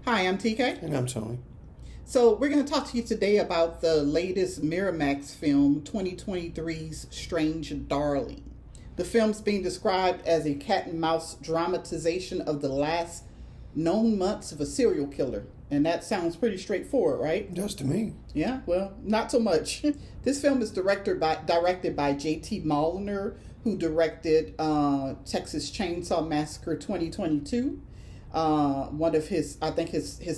Hi, I'm TK. And I'm Tony. So, we're going to talk to you today about the latest Miramax film, 2023's Strange Darling. The film's being described as a cat and mouse dramatization of the last known months of a serial killer. And that sounds pretty straightforward, right? It does to me. Yeah, well, not so much. This film is directed by J.T. Mollner, who directed Texas Chainsaw Massacre 2022. One of his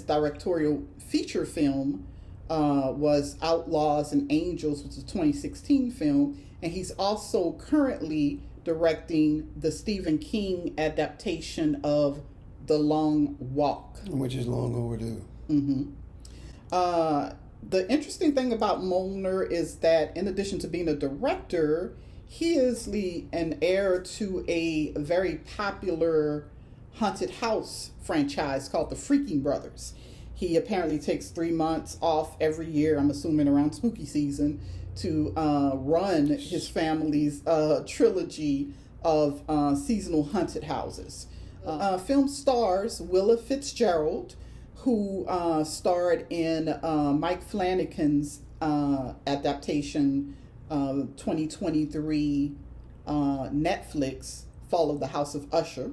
directorial feature film was Outlaws and Angels, which is a 2016 film, and he's also currently directing the Stephen King adaptation of The Long Walk, which is long overdue. The interesting thing about Mollner is that in addition to being a director, he is an heir to a very popular haunted house franchise called the Freaking Brothers. He apparently takes 3 months off every year, I'm assuming around spooky season, to run his family's trilogy of seasonal haunted houses. Film stars Willa Fitzgerald, who starred in Mike Flanagan's adaptation 2023 Netflix Fall of the House of Usher.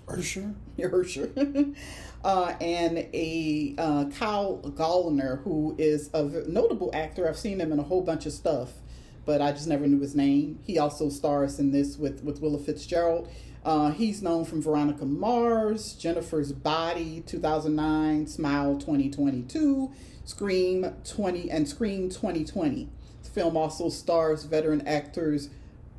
Ursher? And a Kyle Gallner, who is a notable actor. I've seen him in a whole bunch of stuff, but I just never knew his name. He also stars in this with Willa Fitzgerald. He's known from Veronica Mars, Jennifer's Body 2009, Smile 2022, Scream 2020. The film also stars veteran actors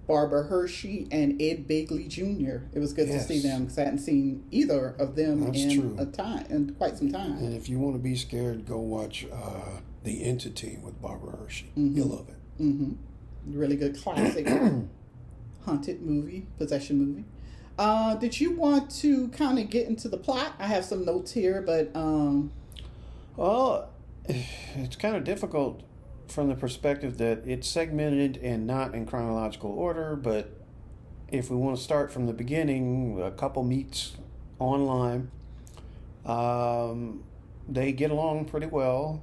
Barbara Hershey and Ed Begley Jr. It was good to see them because I hadn't seen either of them in quite some time. And if you want to be scared, go watch The Entity with Barbara Hershey. You'll love it. Really good classic haunted movie, possession movie. Did you want to kind of get into the plot? I have some notes here, but well, it's kind of difficult from the perspective that it's segmented and not in chronological order, but if we want to start from the beginning, a couple meets online. They get along pretty well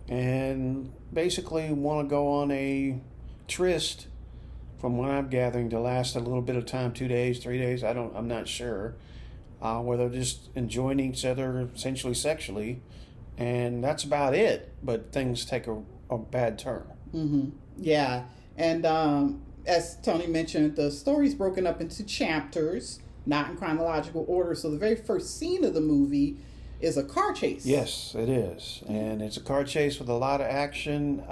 and basically want to go on a tryst, from what I'm gathering, to last a little bit of time, 2 days, 3 days, I'm not sure, where they're just enjoying each other essentially sexually, and that's about it, but things take a bad turn. Yeah, and as Tony mentioned, the story's broken up into chapters, not in chronological order. So the very first scene of the movie is a car chase. Yes, it is, and it's a car chase with a lot of action.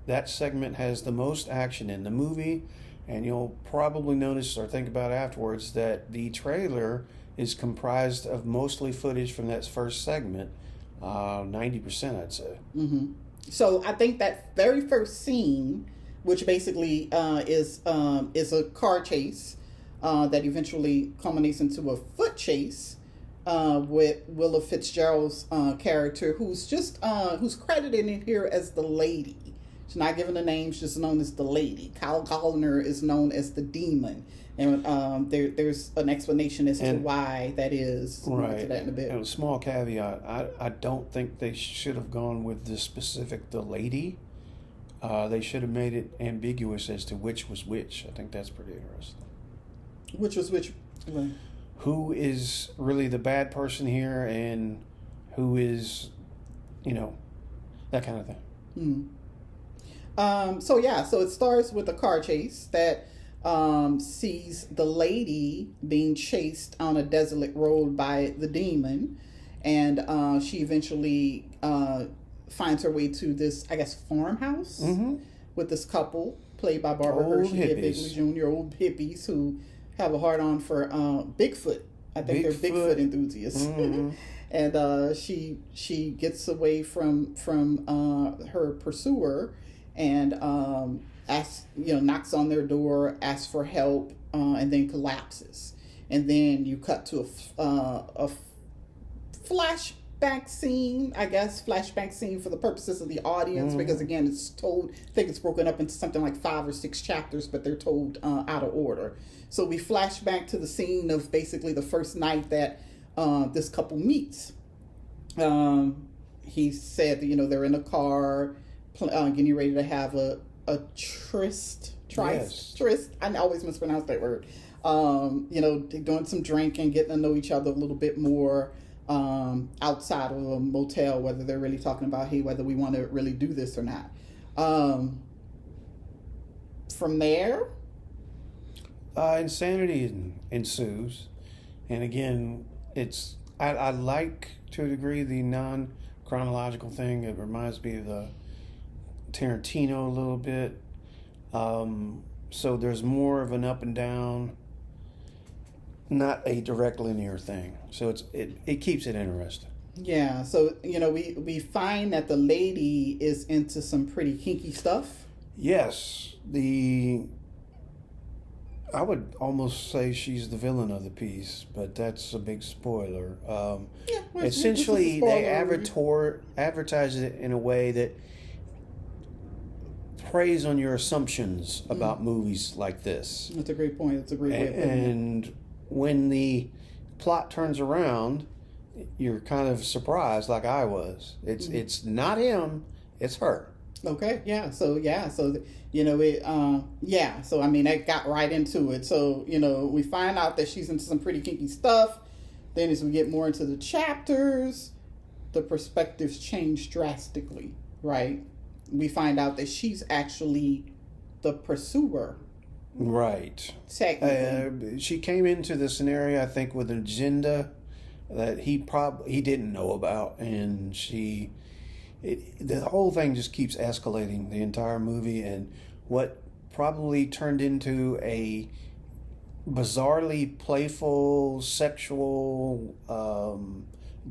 That segment has the most action in the movie, and you'll probably notice or think about afterwards that the trailer is comprised of mostly footage from that first segment, 90%, I'd say. So I think that very first scene, which basically is a car chase that eventually culminates into a foot chase with Willa Fitzgerald's character, who's credited in here as the lady. She's not given a name; she's just known as the lady. Kyle Gallner is known as the demon, and there's an explanation as to why that is. Right. We'll get to that in a bit. And a small caveat: I don't think they should have gone with the specific the lady. They should have made it ambiguous as to which was which. I think that's pretty interesting. Which was which? Who is really the bad person here, and who is, that kind of thing. So it starts with a car chase that sees the lady being chased on a desolate road by the demon, and she eventually finds her way to this, I guess, farmhouse with this couple played by Barbara Hershey and Bigley Jr., old hippies who have a hard-on for Bigfoot. I think they're Bigfoot enthusiasts. And she gets away from her pursuer and knocks on their door, asks for help, and then collapses. And then you cut to a flashback scene, for the purposes of the audience, because again, it's told, I think it's broken up into something like 5 or 6 chapters, but they're told out of order. So we flash back to the scene of basically the first night that this couple meets. He said that, they're in a car, getting ready to have a tryst. I always mispronounce that word. Doing some drinking, getting to know each other a little bit more outside of a motel, whether they're really talking about, hey, whether we want to really do this or not. From there, insanity ensues. And again, I like, to a degree, the non-chronological thing. It reminds me of the Tarantino a little bit. So there's more of an up and down, not a direct linear thing. So it keeps it interesting. Yeah. So, we find that the lady is into some pretty kinky stuff. Yes. I would almost say she's the villain of the piece, but that's a big spoiler. Essentially, they advertise it in a way that preys on your assumptions about movies like this. That's a great point. That's a great way of putting it. And when the plot turns around, you're kind of surprised, like I was. It's not him, it's her. Okay, yeah. So I mean, that got right into it. So, we find out that she's into some pretty kinky stuff. Then as we get more into the chapters, the perspectives change drastically, right? We find out that she's actually the pursuer. Right. Technically. She came into the scenario, I think, with an agenda that he didn't know about, and the whole thing just keeps escalating the entire movie, and what probably turned into a bizarrely playful sexual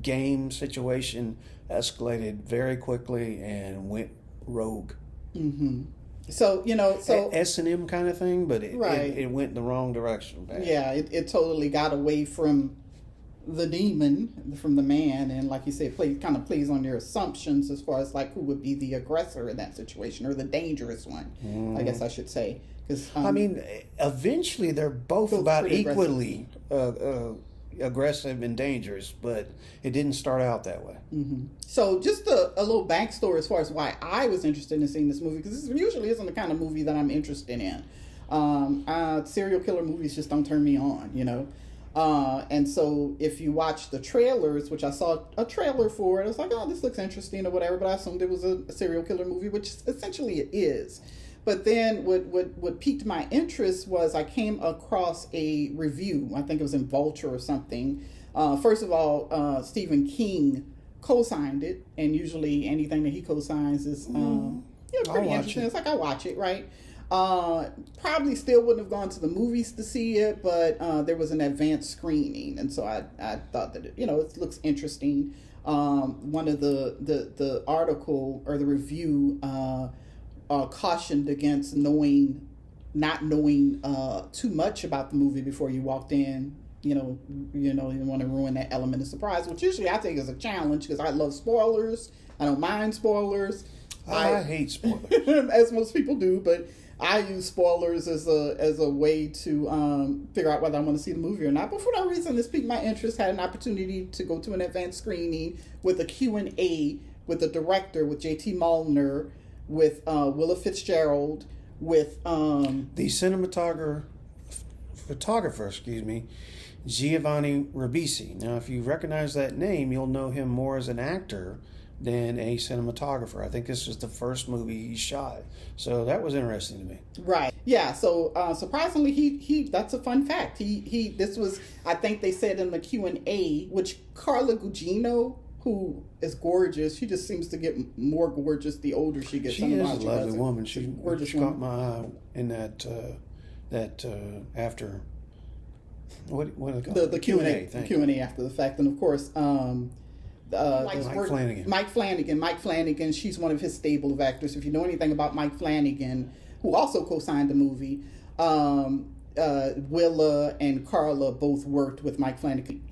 game situation escalated very quickly and went rogue. Mm-hmm. So, S&M kind of thing, but it went in the wrong direction. Man. Yeah, it totally got away from the demon, from the man, and like you said, kind of plays on your assumptions as far as like who would be the aggressor in that situation, or the dangerous one, I guess I should say. Because I mean, eventually they're both about equally aggressive and dangerous, but it didn't start out that way. Mm-hmm. So just a little backstory as far as why I was interested in seeing this movie, because this usually isn't the kind of movie that I'm interested in. Serial killer movies just don't turn me on, and so if you watch the trailers, which I saw a trailer for, and I was like, oh, this looks interesting or whatever, but I assumed it was a serial killer movie, which essentially it is. But then what piqued my interest was I came across a review. I think it was in Vulture or something. First of all, Stephen King co-signed it, and usually anything that he co-signs is pretty interesting. It's like I watch it, right? Probably still wouldn't have gone to the movies to see it, but there was an advanced screening, and so I thought that it looks interesting. One of the article or the review cautioned against not knowing too much about the movie before you walked in. You didn't want to ruin that element of surprise, which usually I take as a challenge because I love spoilers. I don't mind spoilers. I hate spoilers, as most people do, but I use spoilers as a way to figure out whether I want to see the movie or not. But for that reason, this piqued my interest. Had an opportunity to go to an advanced screening with a Q&A with the director, with J.T. Mullner, with Willa Fitzgerald, with the photographer, Giovanni Ribisi. Now, if you recognize that name, you'll know him more as an actor than a cinematographer. I think this was the first movie he shot, so that was interesting to me. Right. Yeah. So surprisingly, he that's a fun fact. This was, I think they said in the Q&A, which Carla Gugino, who is gorgeous, she just seems to get more gorgeous the older she gets. She is a lovely woman. She caught my eye in that after what are they called? The Q&A after the fact, and of course Mike Flanagan, she's one of his stable of actors. If you know anything about Mike Flanagan, who also co-signed the movie, Willa and Carla both worked with Mike Flanagan,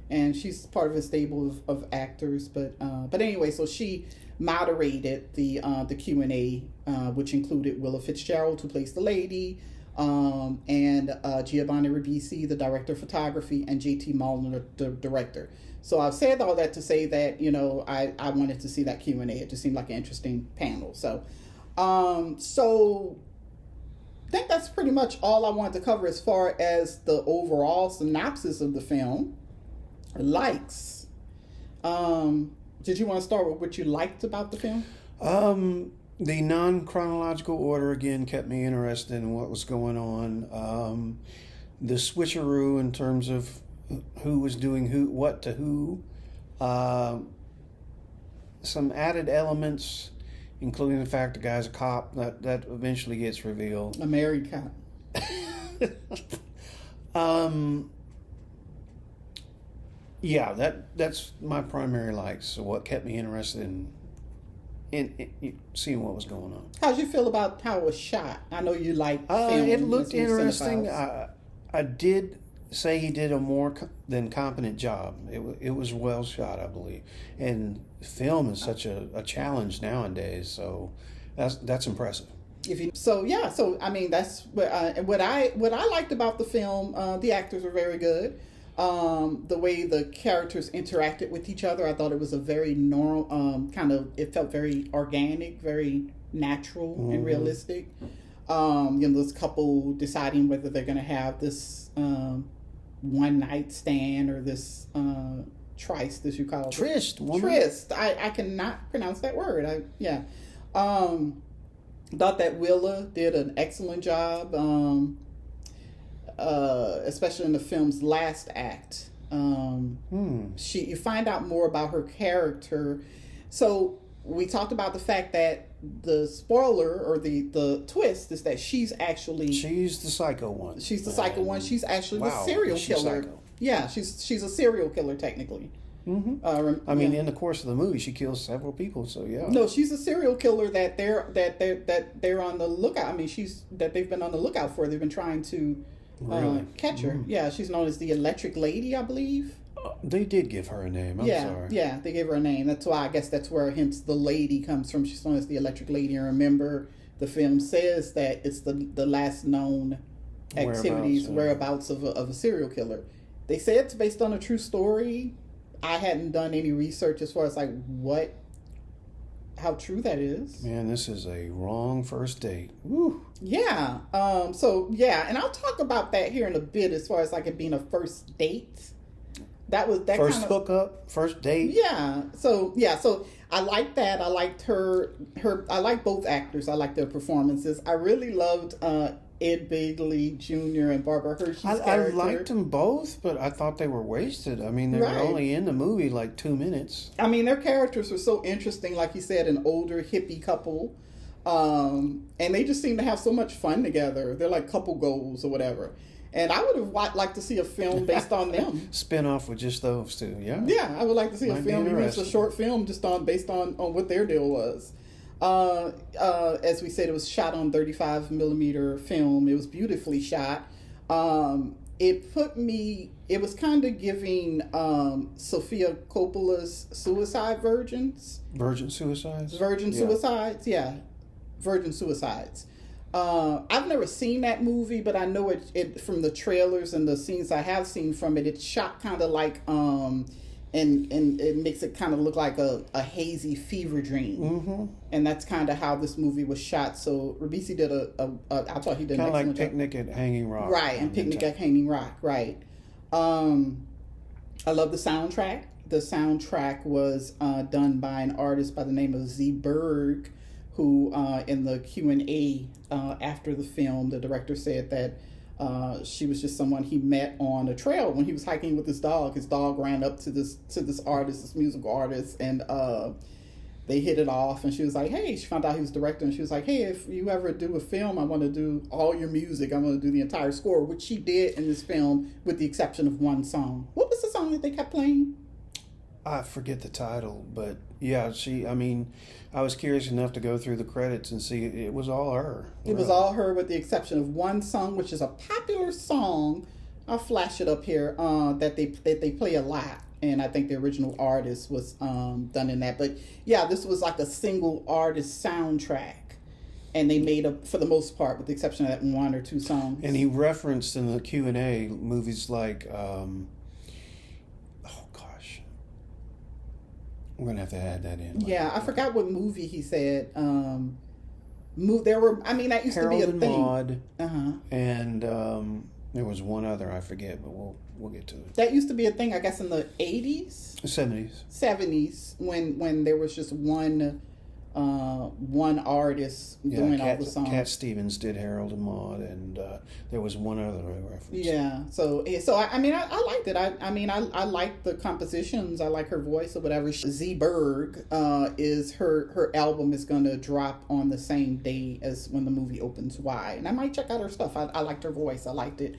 and she's part of his stable of actors. But anyway, so she moderated the Q&A, which included Willa Fitzgerald, who plays the lady, and Giovanni Ribisi, the director of photography, and JT Mulliner, the director. So I've said all that to say that, I wanted to see that Q&A. It just seemed like an interesting panel. So I think that's pretty much all I wanted to cover as far as the overall synopsis of the film. Likes. Did you want to start with what you liked about the film? The non-chronological order again kept me interested in what was going on. The switcheroo in terms of who was doing what to who. Some added elements, including the fact the guy's a cop, that eventually gets revealed. A married cop. Yeah, that's my primary likes. So what kept me interested in seeing what was going on. How'd you feel about how it was shot? I know you like film. It looked interesting. Cinephiles. I did say he did a more than competent job. It was well shot, I believe. And film is such a challenge nowadays, so that's impressive. So I mean that's what I liked about the film. The actors were very good. The way the characters interacted with each other, I thought it was a very normal it felt very organic, very natural and realistic. This couple deciding whether they're going to have this one night stand or this tryst, as you call it. Tryst. I cannot pronounce that word. Thought that Willa did an excellent job, especially in the film's last act. You find out more about her character. So we talked about the fact that the spoiler or the twist is that she's the psycho one. She's the psycho one. She's actually the serial killer. Psycho. Yeah, she's a serial killer technically. Mm-hmm. In the course of the movie, she kills several people. So yeah. No, she's a serial killer that they're on the lookout. I mean, they've been on the lookout for. They've been trying to catch her. Yeah, she's known as the Electric Lady, I believe. They did give her a name. I'm sorry. Yeah, they gave her a name. That's why I guess that's where hence the lady comes from. She's known as the Electric Lady. And remember, the film says that it's the last known whereabouts of a serial killer. They say it's based on a true story. I hadn't done any research as far as how true that is. Man, this is a wrong first date. Woo. Yeah. And I'll talk about that here in a bit as far as it being a first date. That was that first hookup, first date. Yeah. So I liked that. I liked her. I like both actors. I liked their performances. I really loved Ed Begley Jr. and Barbara Hershey's character. I liked them both, but I thought they were wasted. I mean, they were only in the movie 2 minutes. I mean, their characters were so interesting. Like you said, an older hippie couple, and they just seem to have so much fun together. They're like couple goals or whatever. And I would have liked to see a film based on them. Spin off with just those two, yeah. Yeah, I would like to see a film, even if it's a short film, just based on what their deal was. As we said, it was shot on 35 millimeter film. It was beautifully shot. It was kind of giving Sofia Coppola's Suicide Virgins. Virgin Suicides? Suicides, yeah. Virgin Suicides. I've never seen that movie, but I know it from the trailers and the scenes I have seen from it. It's shot kind of and it makes it kind of look like a hazy fever dream, and that's kind of how this movie was shot. So Ribisi did I thought he did kind of like Picnic at Hanging Rock, right? And Picnic at Hanging Rock, right? I love the soundtrack. The soundtrack was done by an artist by the name of Z Berg, who in the Q&A after the film, the director said that she was just someone he met on a trail when he was hiking with his dog. His dog ran up to this artist, this musical artist, and they hit it off. And she was like, hey, she found out he was director, and she was like, hey, if you ever do a film, I want to do all your music. I want to do the entire score, which she did in this film with the exception of one song. What was the song that they kept playing? I forget the title, but yeah, I was curious enough to go through the credits and see it was all her. It was all her with the exception of one song, which is a popular song. I'll flash it up here, that they play a lot. And I think the original artist was done in that. But yeah, this was like a single artist soundtrack. and they made a, for the most part, with the exception of that one or two songs. And he referenced in the Q&A movies like, I'm going to have to add that in. Yeah, I forgot what movie he said. There were, I mean, that used Harold to be a and thing. Maude, Uh-huh. and there was one other, I forget, but we'll get to it. That used to be a thing, I guess, in the 80s? The 70s. 70s, when there was just one artist doing all the songs. Cat Stevens did Harold and Maude, and there was one other reference. Yeah, so I mean, I liked it. I liked the compositions. I like her voice or whatever. Z Berg is her album is going to drop on the same day as when the movie opens wide, and I might check out her stuff. I liked her voice. I liked it.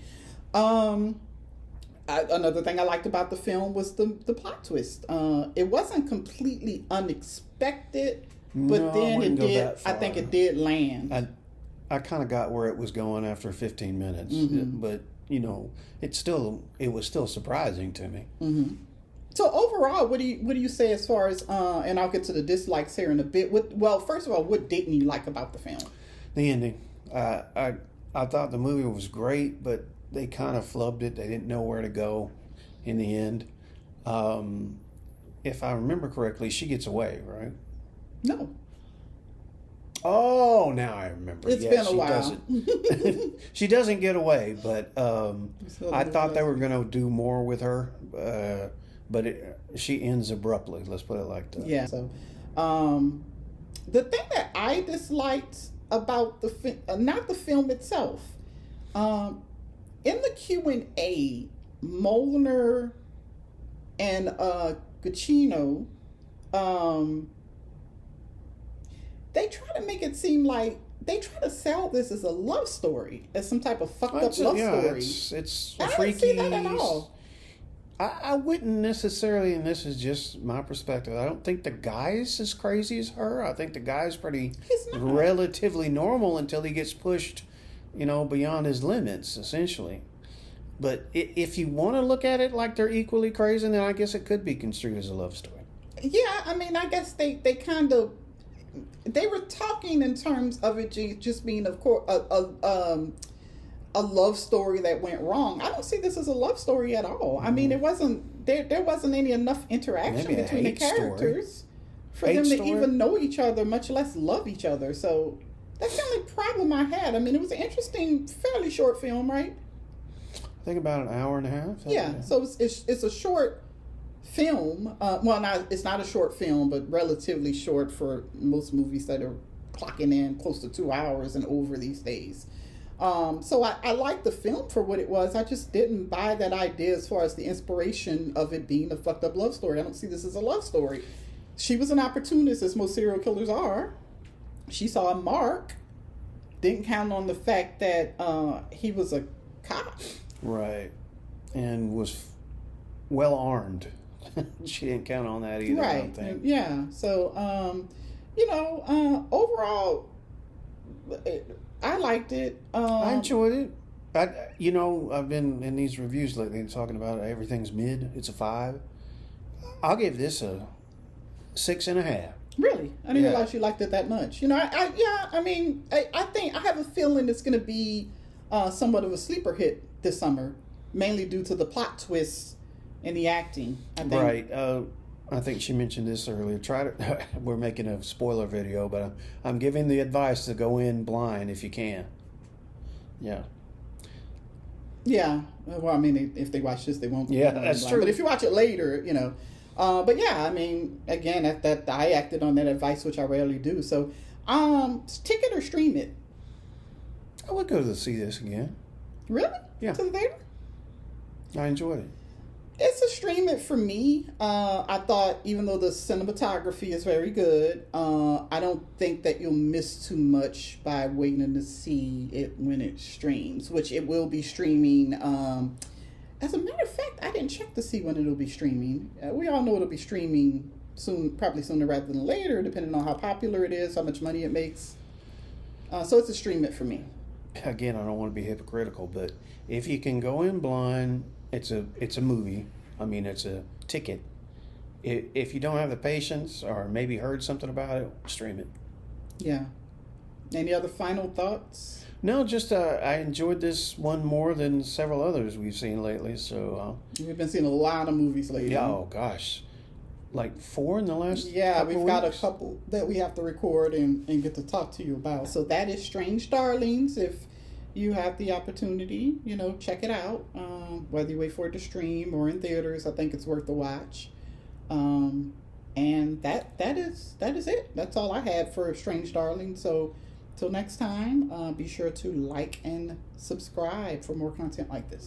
Another thing I liked about the film was the plot twist. It wasn't completely unexpected, but No, then I it wouldn't go did. that I think far. it did land. I kind of got where it was going after 15 minutes, but it was still surprising to me. Mm-hmm. So overall, what do you say as far as and I'll get to the dislikes here in a bit. First of all, what didn't you like about the film? The ending. I thought the movie was great, but they kind of flubbed it. They didn't know where to go in the end. If I remember correctly, she gets away, right? No. Oh, now I remember. It's been a while. Doesn't. She doesn't get away, but I thought they were going to do more with her, but she ends abruptly. Let's put it like that. Yeah. So, the thing that I disliked about not the film itself, in the Q&A, Molnar and Giacchino, they try to make it seem like they try to sell this as a love story, as some type of fucked up love story. It's I freaky. didn't see that at all. I wouldn't necessarily, and this is just my perspective, I don't think the guy's as crazy as her. I think the guy's pretty relatively normal until he gets pushed, beyond his limits, essentially. But if you want to look at it like they're equally crazy, then I guess it could be construed as a love story. Yeah, I mean, I guess they kind of, they were talking in terms of it just being, of course, a love story that went wrong. I don't see this as a love story at all. I mean, it wasn't there wasn't enough interaction Maybe between the characters for them to even know each other, much less love each other. So that's the only problem I had. I mean, it was an interesting, fairly short film, right? I think about an hour and a half. Yeah, so it's a short film. It's not a short film, but relatively short for most movies that are clocking in close to 2 hours and over these days. So I liked the film for what it was. I just didn't buy that idea as far as the inspiration of it being a fucked up love story. I don't see this as a love story. She was an opportunist, as most serial killers are. She saw a mark, didn't count on the fact that he was a cop. Right. And was well armed. She didn't count on that either, I don't think. Yeah. So, overall, I liked it. I enjoyed it. I've been in these reviews lately talking about everything's mid. It's a 5. I'll give this a 6.5. Really? I didn't realize you liked it that much. I think I have a feeling it's going to be somewhat of a sleeper hit this summer, mainly due to the plot twists and the acting, I think. Right. I think she mentioned this earlier. We're making a spoiler video, but I'm giving the advice to go in blind if you can. Yeah. Yeah. Well, I mean, if they watch this, they won't. Yeah, that's true. But if you watch it later, But yeah, I mean, again, that I acted on that advice, which I rarely do. So, ticket or stream it? I would go to see this again. Really? Yeah. To the theater? I enjoyed it. It's a stream it for me. I thought, even though the cinematography is very good, I don't think that you'll miss too much by waiting to see it when it streams, which it will be streaming. As a matter of fact, I didn't check to see when it'll be streaming. We all know it'll be streaming soon, probably sooner rather than later, depending on how popular it is, how much money it makes. So it's a stream it for me. Again, I don't want to be hypocritical, but if you can go in blind, it's a movie. I mean, it's a ticket. If you don't have the patience or maybe heard something about it, stream it. Yeah. Any other final thoughts? No, just I enjoyed this one more than several others we've seen lately. So We've been seeing a lot of movies lately. yeah, oh gosh, like 4 in the last. Yeah, couple we've of got a weeks? couple that we have to record and get to talk to you about. So that is Strange Darlings. If you have the opportunity, check it out. Whether you wait for it to stream or in theaters, I think it's worth the watch. And that is it. That's all I had for Strange Darling. So till next time, be sure to like and subscribe for more content like this.